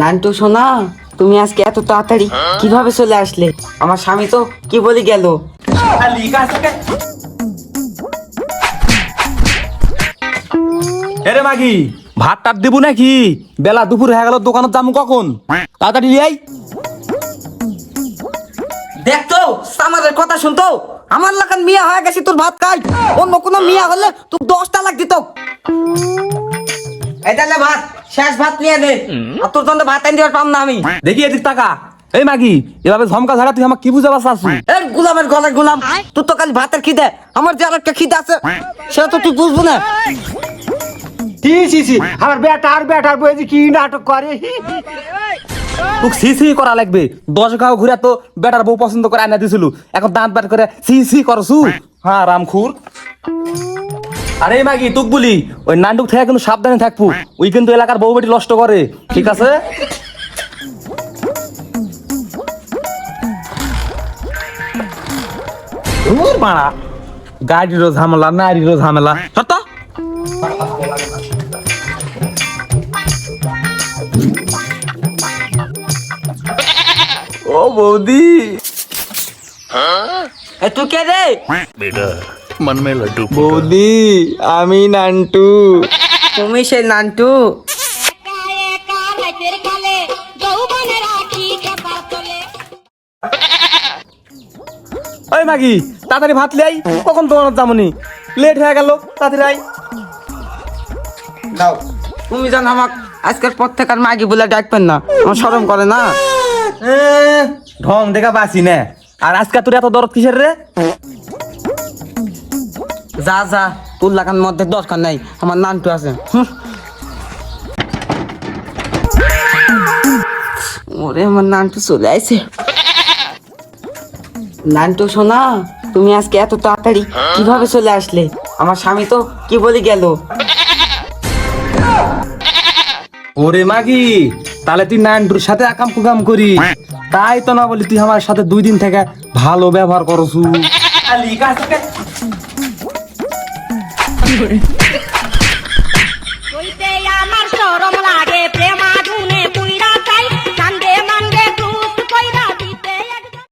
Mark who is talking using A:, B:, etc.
A: নান্টু সোনা, তুমি আজকে এত তাড়াতাড়ি কিভাবে চলে আসলে? আমার স্বামী তো কি বলি গেল।
B: এরে মাগি, ভাত টাত দিব নাকি? বেলা দুপুর হয়ে গেল, দোকানত যাবো কখন? তাড়াতাড়ি নিয়ে আই।
A: দেখতো আমাদের কথা শুনতো, আমার লাগান মিয়া হয়ে গেছি তোর ভাত খাই। অন্য কোনো মিয়া হলে তুই 10টা লাখ দিত। এই তাহলে ভাত শেষ, ভাত নিয়ে দে। আর তোর জন্য ভাত আনি দেওয়ার পাম না আমি।
B: দেখি এদিক টাকা। এই মাগি, এভাবে ঝমকা ছাড়া তুই আমার কি বুঝাবার চাচ্ছিস?
A: এই গোলামের গলায় গোলাম, তোর তো খালি ভাতের খিদে, আমার যে আরেকটা খিদে আছে সেটা তো তুই বুঝবো না।
C: আমার বেটার বই কি নাটক করে।
B: তোকে সি সি করা লাগবে। 10 গাঁও ঘুরে তো বেটার বউ পছন্দ করে আনা দিছিল, এখন দাঁত ব্যাট করে সি সি করছু। হ্যাঁ রামখুর। আরে মাগি, তুক বলি ওই নান্ডুক থেকে কিন্তু সাবধানে থাকবো। ওই কিন্তু এলাকার বউ বেটি নষ্ট করে, ঠিক আছে? দূর মারা, গাড়িরও ঝামেলা, নারীরও ঝামেলা। সত্য ও বৌদি,
A: তুই কে রে?
D: बेटा मन में लड्डू फूटा।
B: বৌদি আমি নান্টু।
A: তুমি সেই নান্টু?
E: একা একা রাতের কালে যৌবনে রাখি খেপার তলে।
B: ওই মাগি, তাড়াতাড়ি ভাত লাই, কখন তোমার যামনি? লেট হয়ে গেল, তাড়াতাড়ি আই।
A: দাও। তুমি জানো আমাক আজকের পর থেকে আর মাগি বলে ডাকবেন না, আমার শরম করে না।
B: ঢং দেখা বাসি না। আর আজকে তোর এত দরদ কিসের রে?
A: যা যা, তোর লাগান মধ্যে দরকার নাই, আমার নান্টু আছে। ওরে আমার নান্টু চলে আইছে। নান্টু সোনা, তুমি আজকে এত তাড়াতাড়ি কিভাবে চলে আসলে? আমার স্বামী তো কি বলি গেল।
B: ওরে মাগি, তাহলে তুই নান্টুর সাথে আকাম কুকাম করি, তাই তো না বলি তুই আমার সাথে 2 দিন থেকে ভালো ব্যবহার করছু।